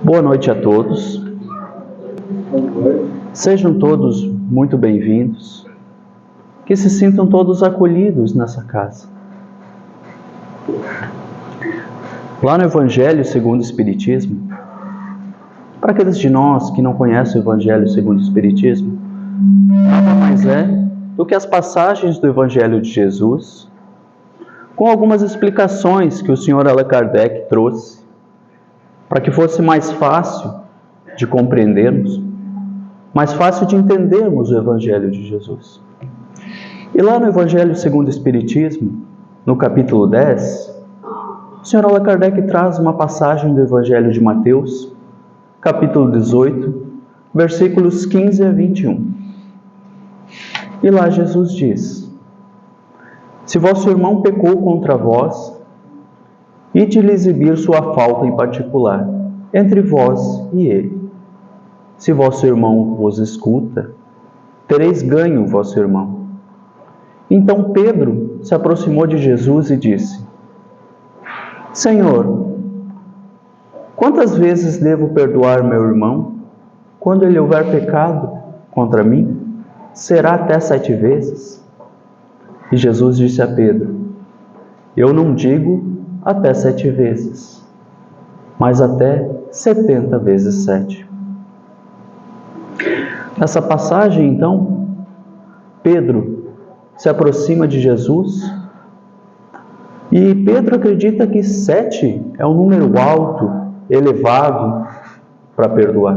Boa noite a todos. Sejam todos muito bem-vindos. Que se sintam todos acolhidos nessa casa. Lá no Evangelho segundo o Espiritismo, para aqueles de nós que não conhecem o Evangelho segundo o Espiritismo, nada mais é do que as passagens do Evangelho de Jesus, com algumas explicações que o Sr. Allan Kardec trouxe, para que fosse mais fácil de compreendermos, mais fácil de entendermos o Evangelho de Jesus. E lá no Evangelho segundo o Espiritismo, no capítulo 10, o Sr. Allan Kardec traz uma passagem do Evangelho de Mateus, capítulo 18, versículos 15 a 21. E lá Jesus diz: Se vosso irmão pecou contra vós, ide-lhe exibir sua falta em particular, entre vós e ele. Se vosso irmão vos escuta, tereis ganho vosso irmão. Então Pedro se aproximou de Jesus e disse: Senhor, quantas vezes devo perdoar meu irmão, quando ele houver pecado contra mim? Será até 7 vezes? E Jesus disse a Pedro: Eu não digo até 7 vezes, mas até 70 vezes 7. Nessa passagem, então, Pedro se aproxima de Jesus e Pedro acredita que 7 é um número alto, elevado para perdoar.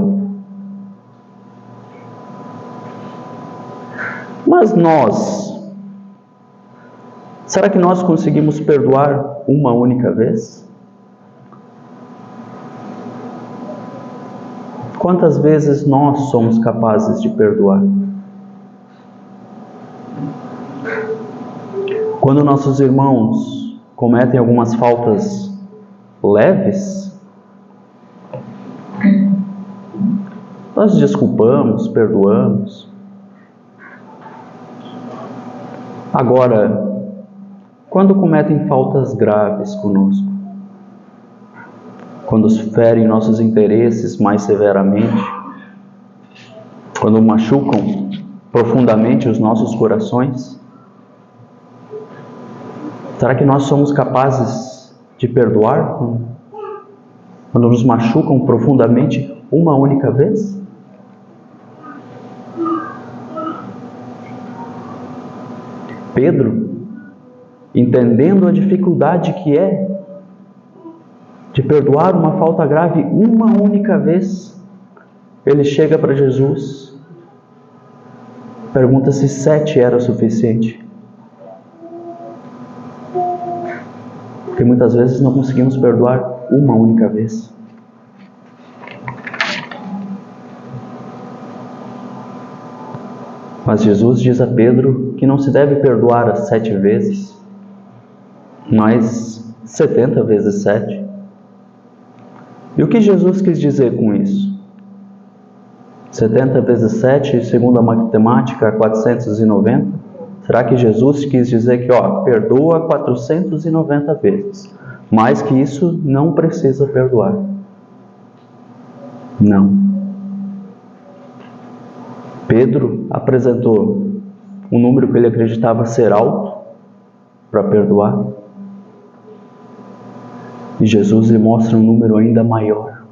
Mas nós, será que nós conseguimos perdoar uma única vez? Quantas vezes nós somos capazes de perdoar? Quando nossos irmãos cometem algumas faltas leves, nós desculpamos, perdoamos. Agora, quando cometem faltas graves conosco, quando ferem nossos interesses mais severamente, quando machucam profundamente os nossos corações, será que nós somos capazes de perdoar quando nos machucam profundamente uma única vez? Pedro, entendendo a dificuldade que é de perdoar uma falta grave uma única vez, ele chega para Jesus, pergunta se 7 era o suficiente. Porque muitas vezes não conseguimos perdoar uma única vez. Mas Jesus diz a Pedro que não se deve perdoar as 7 vezes, mas 70 vezes 7. E o que Jesus quis dizer com isso? 70 vezes 7, segundo a matemática, 490. Será que Jesus quis dizer que, perdoa 490 vezes? Mais que isso, não precisa perdoar. Não. Pedro apresentou um número que ele acreditava ser alto para perdoar. E Jesus lhe mostra um número ainda maior.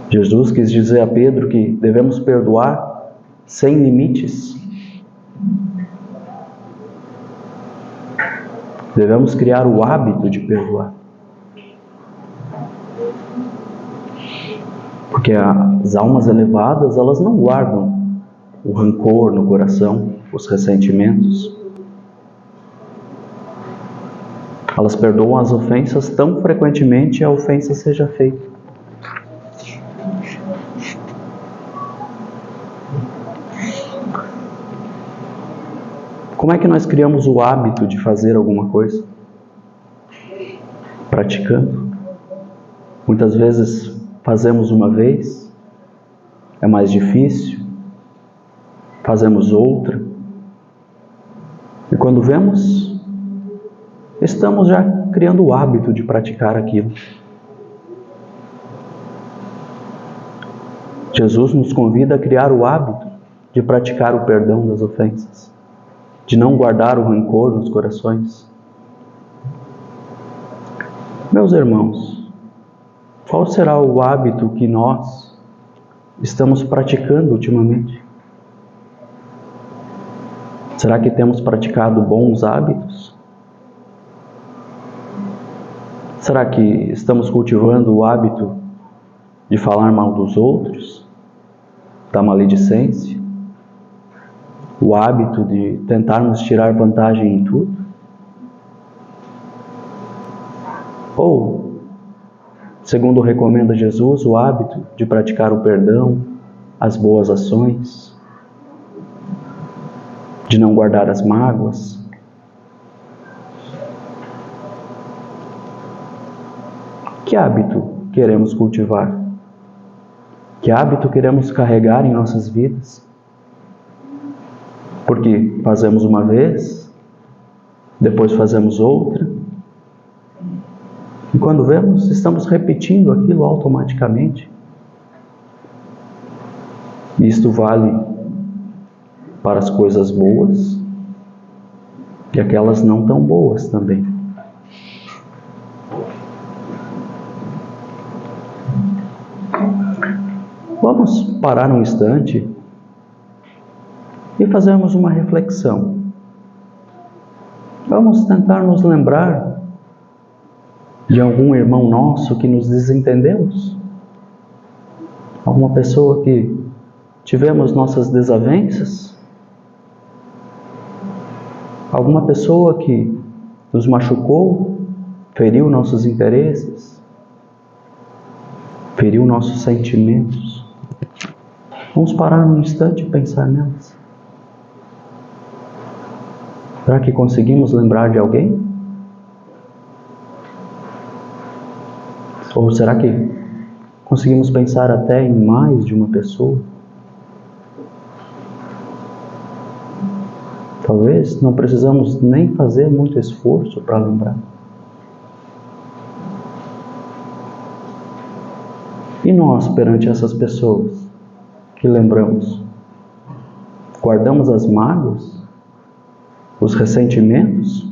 Jesus quis dizer a Pedro que devemos perdoar sem limites. Devemos criar o hábito de perdoar. Porque as almas elevadas, elas não guardam o rancor no coração, os ressentimentos. Elas perdoam as ofensas tão frequentemente a ofensa seja feita. Como é que nós criamos o hábito de fazer alguma coisa? Praticando. Muitas vezes fazemos uma vez, é mais difícil, fazemos outra, e quando vemos, estamos já criando o hábito de praticar aquilo. Jesus nos convida a criar o hábito de praticar o perdão das ofensas, de não guardar o rancor nos corações. Meus irmãos, qual será o hábito que nós estamos praticando ultimamente? Será que temos praticado bons hábitos? Será que estamos cultivando o hábito de falar mal dos outros, da maledicência, o hábito de tentarmos tirar vantagem em tudo? Ou, segundo recomenda Jesus, o hábito de praticar o perdão, as boas ações, de não guardar as mágoas? Que hábito queremos cultivar? Que hábito queremos carregar em nossas vidas? Porque fazemos uma vez, depois fazemos outra, e quando vemos, estamos repetindo aquilo automaticamente. Isto vale para as coisas boas e aquelas não tão boas também. Vamos parar um instante e fazermos uma reflexão. Vamos tentar nos lembrar de algum irmão nosso que nos desentendemos? Alguma pessoa que tivemos nossas desavenças? Alguma pessoa que nos machucou, feriu nossos interesses, feriu nossos sentimentos? Vamos parar um instante e pensar nelas. Será que conseguimos lembrar de alguém? Ou será que conseguimos pensar até em mais de uma pessoa? Talvez não precisamos nem fazer muito esforço para lembrar. E nós, perante essas pessoas que lembramos, guardamos as mágoas, os ressentimentos?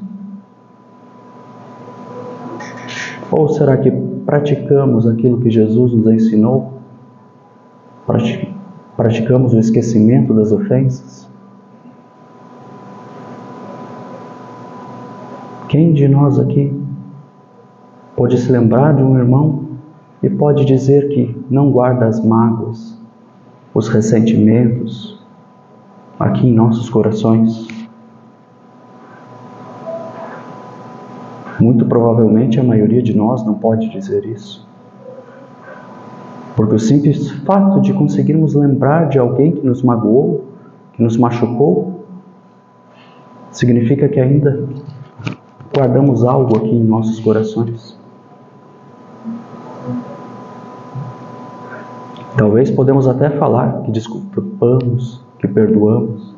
Ou será que praticamos aquilo que Jesus nos ensinou? Praticamos o esquecimento das ofensas? Quem de nós aqui pode se lembrar de um irmão e pode dizer que não guarda as mágoas, os ressentimentos aqui em nossos corações? Muito provavelmente a maioria de nós não pode dizer isso. Porque o simples fato de conseguirmos lembrar de alguém que nos magoou, que nos machucou, significa que ainda guardamos algo aqui em nossos corações. Talvez podemos até falar que desculpamos, que perdoamos,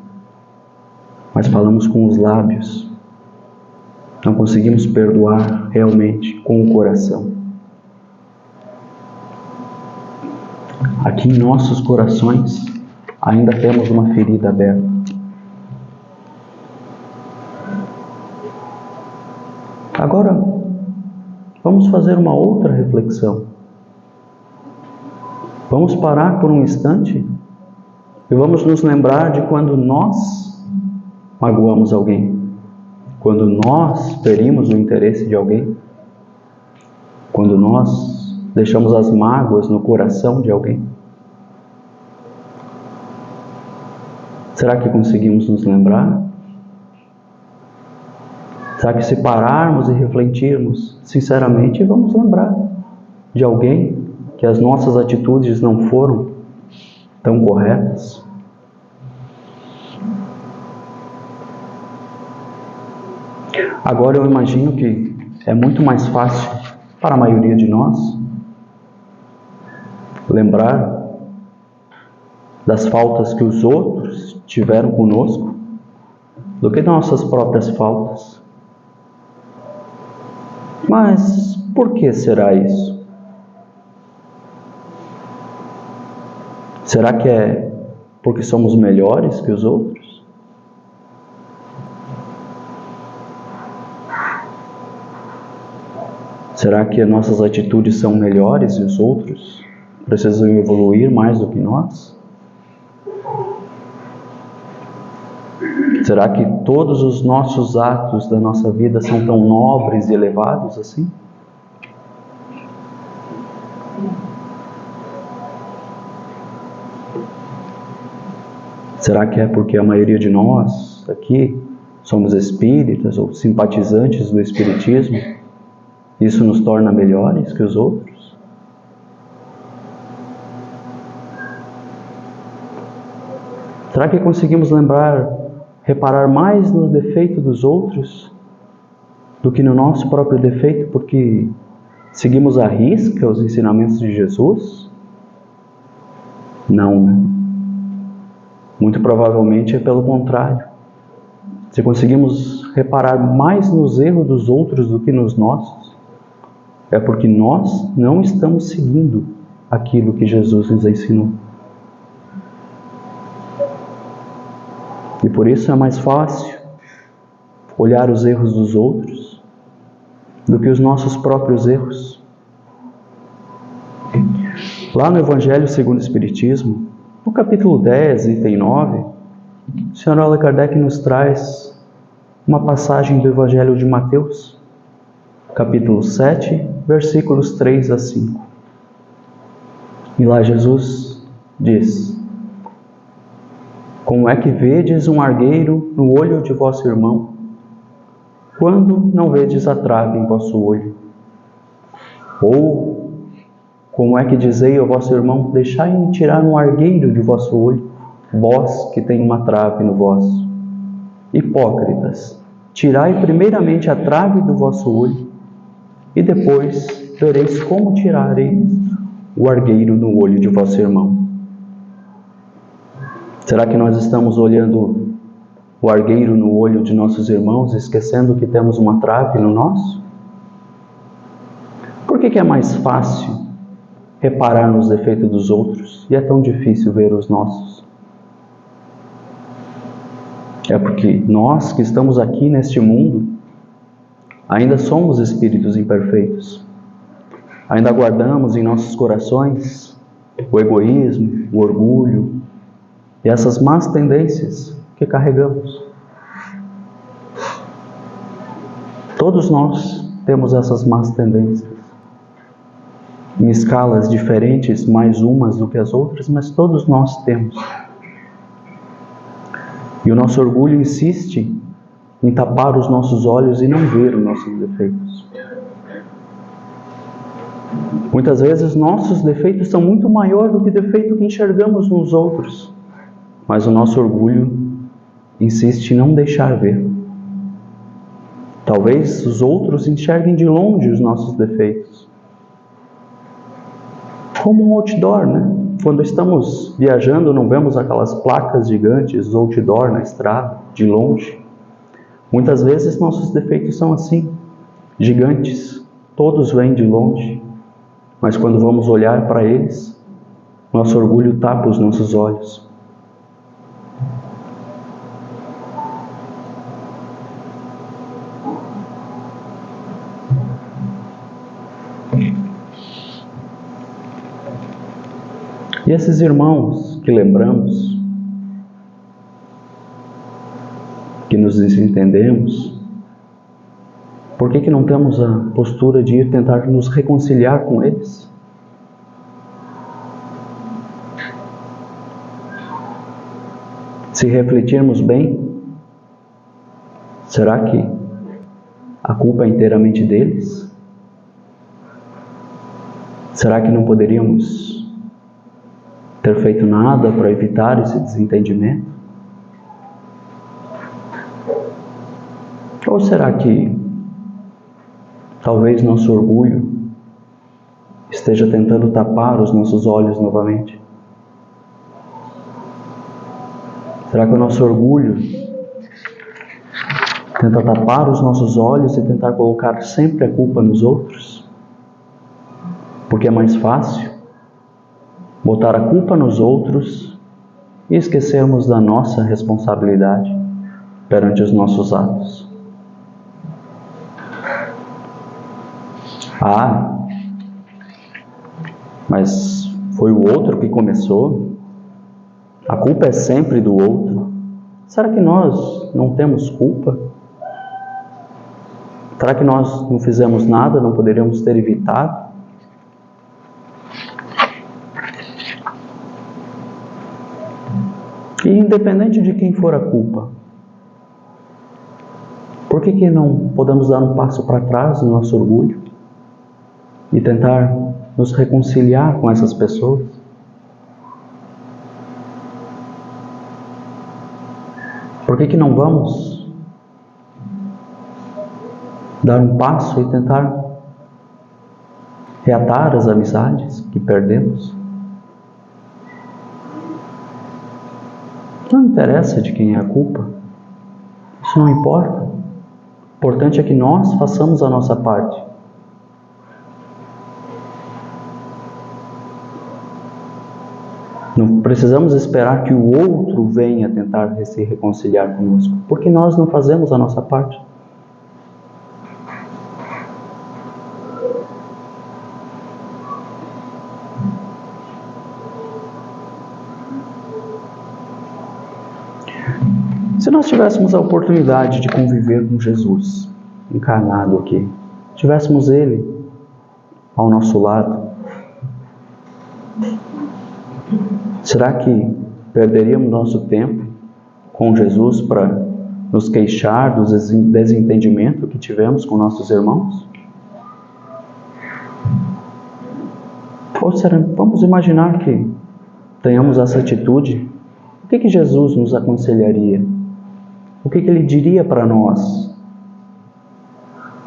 mas falamos com os lábios. Não conseguimos perdoar realmente com o coração. Aqui em nossos corações ainda temos uma ferida aberta. Agora, vamos fazer uma outra reflexão. Vamos parar por um instante e vamos nos lembrar de quando nós magoamos alguém, quando nós ferimos o interesse de alguém, quando nós deixamos as mágoas no coração de alguém. Será que conseguimos nos lembrar? Será que se pararmos e refletirmos sinceramente, vamos lembrar de alguém que as nossas atitudes não foram tão corretas? Agora eu imagino que é muito mais fácil para a maioria de nós lembrar das faltas que os outros tiveram conosco do que nossas próprias faltas. Mas por que será isso? Será que é porque somos melhores que os outros? Será que as nossas atitudes são melhores e os outros precisam evoluir mais do que nós? Será que todos os nossos atos da nossa vida são tão nobres e elevados assim? Será que é porque a maioria de nós aqui somos espíritas ou simpatizantes do espiritismo? Isso nos torna melhores que os outros? Será que conseguimos reparar mais no defeito dos outros do que no nosso próprio defeito, porque seguimos à risca os ensinamentos de Jesus? Não, né? Muito provavelmente é pelo contrário. Se conseguimos reparar mais nos erros dos outros do que nos nossos, é porque nós não estamos seguindo aquilo que Jesus nos ensinou. E por isso é mais fácil olhar os erros dos outros do que os nossos próprios erros. Lá no Evangelho segundo o Espiritismo, no capítulo 10, item 9, o Sr. Allan Kardec nos traz uma passagem do Evangelho de Mateus, capítulo 7, versículos 3 a 5. E lá Jesus diz: como é que vedes um argueiro no olho de vosso irmão, quando não vedes a trave em vosso olho? Ou como é que dizei ao vosso irmão: deixai-me tirar um argueiro de vosso olho, vós que tem uma trave no vosso? Hipócritas, tirai primeiramente a trave do vosso olho, e depois vereis como tirareis o argueiro no olho de vosso irmão. Será que nós estamos olhando o argueiro no olho de nossos irmãos, esquecendo que temos uma trave no nosso? Por que é mais fácil reparar nos defeitos dos outros e é tão difícil ver os nossos? É porque nós que estamos aqui neste mundo ainda somos espíritos imperfeitos. Ainda guardamos em nossos corações o egoísmo, o orgulho e essas más tendências que carregamos. Todos nós temos essas más tendências, em escalas diferentes, mais umas do que as outras, mas todos nós temos. E o nosso orgulho insiste em tapar os nossos olhos e não ver os nossos defeitos. Muitas vezes nossos defeitos são muito maiores do que o defeito que enxergamos nos outros, mas o nosso orgulho insiste em não deixar ver. Talvez os outros enxerguem de longe os nossos defeitos. Como um outdoor, né? Quando estamos viajando, não vemos aquelas placas gigantes outdoor na estrada, de longe. Muitas vezes nossos defeitos são assim, gigantes, todos vêm de longe, mas quando vamos olhar para eles, nosso orgulho tapa os nossos olhos. E esses irmãos que lembramos, que nos desentendemos, por que não temos a postura de ir tentar nos reconciliar com eles? Se refletirmos bem, será que a culpa é inteiramente deles? Será que não poderíamos ter feito nada para evitar esse desentendimento? Ou será que talvez nosso orgulho esteja tentando tapar os nossos olhos novamente? Será que o nosso orgulho tenta tapar os nossos olhos e tentar colocar sempre a culpa nos outros? Porque é mais fácil botar a culpa nos outros e esquecermos da nossa responsabilidade perante os nossos atos. Mas foi o outro que começou? A culpa é sempre do outro? Será que nós não temos culpa? Será que nós não fizemos nada, não poderíamos ter evitado? E independente de quem for a culpa, por que não podemos dar um passo para trás no nosso orgulho e tentar nos reconciliar com essas pessoas? Por que não vamos dar um passo e tentar reatar as amizades que perdemos? Não interessa de quem é a culpa. Isso não importa. O importante é que nós façamos a nossa parte. Não precisamos esperar que o outro venha tentar se reconciliar conosco, porque nós não fazemos a nossa parte. Se nós tivéssemos a oportunidade de conviver com Jesus, encarnado aqui, tivéssemos Ele ao nosso lado, será que perderíamos nosso tempo com Jesus para nos queixar do desentendimento que tivemos com nossos irmãos? Ou será, vamos imaginar que tenhamos essa atitude, o que Jesus nos aconselharia? O que Ele diria para nós?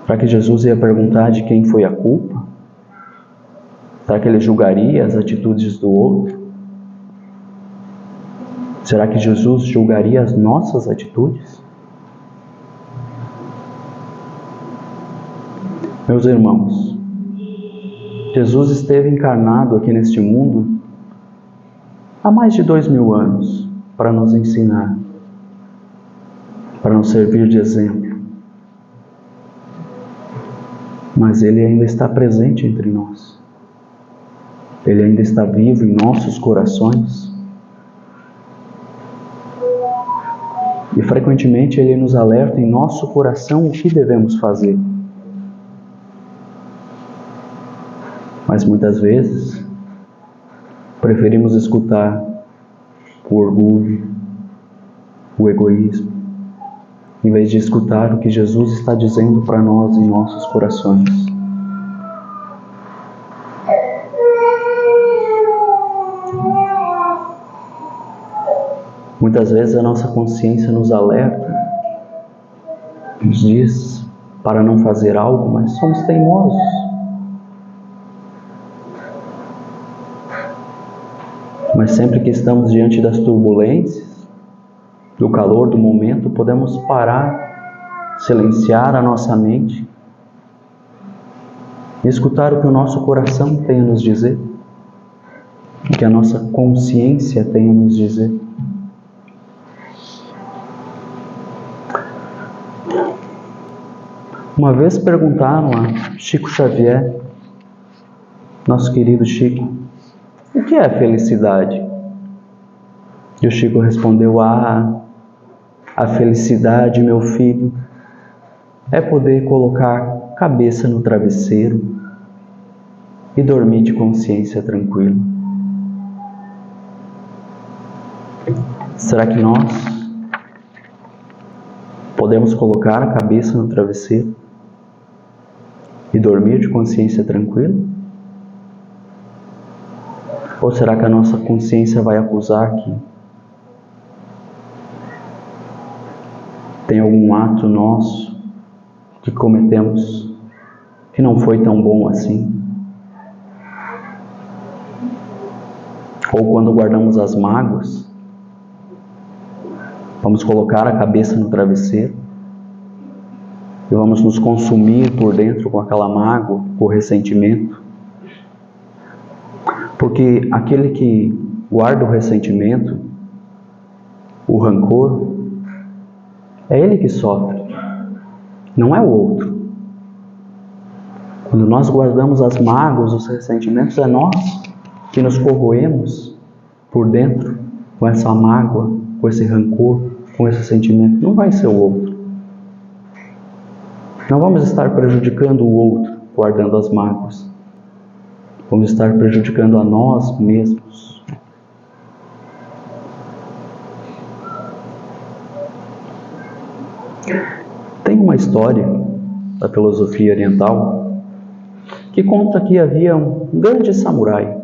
Será que Jesus ia perguntar de quem foi a culpa? Será que Ele julgaria as atitudes do outro? Será que Jesus julgaria as nossas atitudes? Meus irmãos, Jesus esteve encarnado aqui neste mundo há mais de 2000 anos para nos ensinar, para nos servir de exemplo. Mas Ele ainda está presente entre nós. Ele ainda está vivo em nossos corações. E frequentemente Ele nos alerta em nosso coração o que devemos fazer. Mas muitas vezes preferimos escutar o orgulho, o egoísmo, em vez de escutar o que Jesus está dizendo para nós em nossos corações. Muitas vezes a nossa consciência nos alerta, nos diz para não fazer algo, mas somos teimosos. Mas sempre que estamos diante das turbulências, do calor do momento, podemos parar, silenciar a nossa mente e escutar o que o nosso coração tem a nos dizer, o que a nossa consciência tem a nos dizer. Uma vez perguntaram a Chico Xavier, nosso querido Chico, o que é felicidade? E o Chico respondeu: a felicidade, meu filho, é poder colocar cabeça no travesseiro e dormir de consciência tranquila. Será que nós podemos colocar a cabeça no travesseiro e dormir de consciência tranquila? Ou será que a nossa consciência vai acusar que tem algum ato nosso que cometemos que não foi tão bom assim? Ou quando guardamos as mágoas, vamos colocar a cabeça no travesseiro e vamos nos consumir por dentro com aquela mágoa, com o ressentimento, Porque aquele que guarda o ressentimento, o rancor, é ele que sofre, não é o outro. Quando nós guardamos as mágoas, os ressentimentos, é nós que nos corroemos por dentro com essa mágoa, com esse rancor, com esse sentimento. Não vai ser o outro. Não vamos estar prejudicando o outro guardando as mágoas. Vamos estar prejudicando a nós mesmos. Tem uma história da filosofia oriental que conta que havia um grande samurai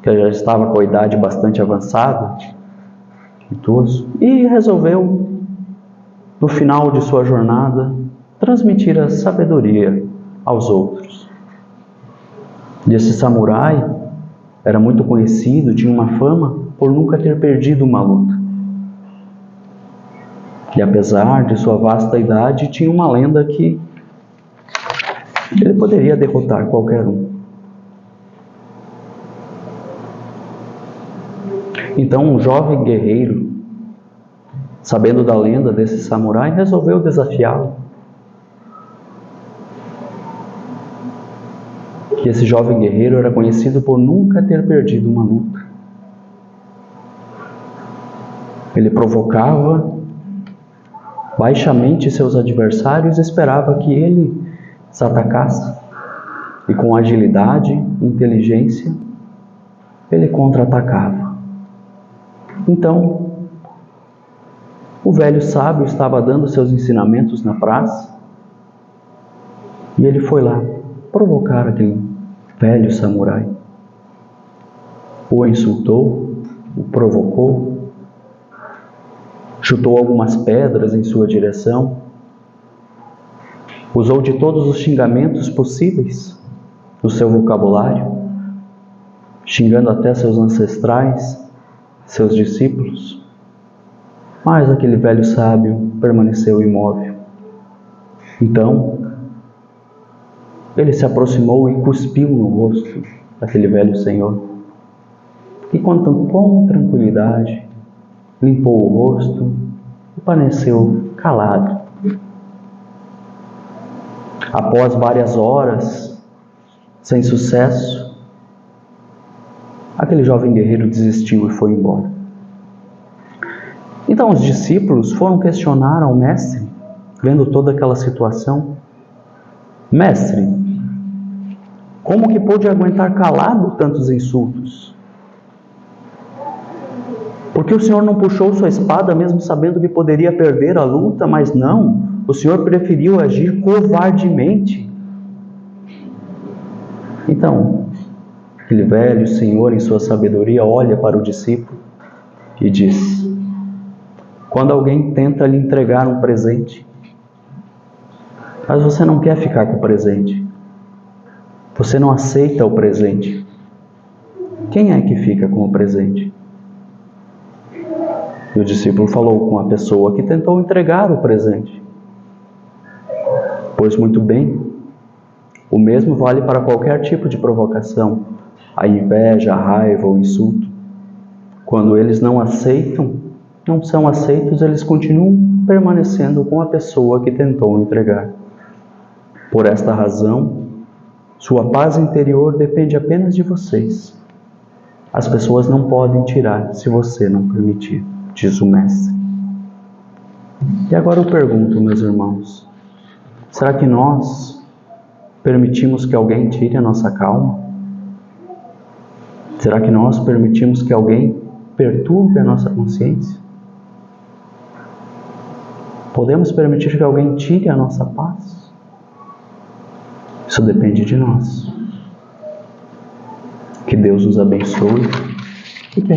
que já estava com a idade bastante avançada, idoso, e resolveu, no final de sua jornada, transmitir a sabedoria aos outros. E esse samurai era muito conhecido, tinha uma fama por nunca ter perdido uma luta. E apesar de sua vasta idade, tinha uma lenda que ele poderia derrotar qualquer um. Então um jovem guerreiro, sabendo da lenda desse samurai, resolveu desafiá-lo. Que esse jovem guerreiro era conhecido por nunca ter perdido uma luta. Ele provocava baixamente seus adversários e esperava que ele os atacasse. E com agilidade e inteligência, ele contra-atacava. Então, o velho sábio estava dando seus ensinamentos na praça e ele foi lá provocar aquele velho samurai. O insultou, o provocou, chutou algumas pedras em sua direção, usou de todos os xingamentos possíveis no seu vocabulário, xingando até seus ancestrais, seus discípulos. Mas aquele velho sábio permaneceu imóvel. Então, ele se aproximou e cuspiu no rosto daquele velho senhor. E com tranquilidade, limpou o rosto e permaneceu calado. Após várias horas, sem sucesso, aquele jovem guerreiro desistiu e foi embora. Então os discípulos foram questionar ao mestre, vendo toda aquela situação. Mestre, como que pôde aguentar calado tantos insultos? Por que o Senhor não puxou sua espada mesmo sabendo que poderia perder a luta? Mas não, o Senhor preferiu agir covardemente. Então, aquele velho senhor, em sua sabedoria, olha para o discípulo e diz: quando alguém tenta lhe entregar um presente, mas você não quer ficar com o presente, você não aceita o presente, quem é que fica com o presente? E o discípulo falou com a pessoa que tentou entregar o presente. Pois muito bem, o mesmo vale para qualquer tipo de provocação, a inveja, a raiva, o insulto. Quando eles não são aceitos, eles continuam permanecendo com a pessoa que tentou entregar. Por esta razão, sua paz interior depende apenas de vocês. As pessoas não podem tirar se você não permitir, diz o mestre. E agora eu pergunto, meus irmãos, será que nós permitimos que alguém tire a nossa calma? Será que nós permitimos que alguém perturbe a nossa consciência? Podemos permitir que alguém tire a nossa paz? Isso depende de nós. Que Deus nos abençoe e que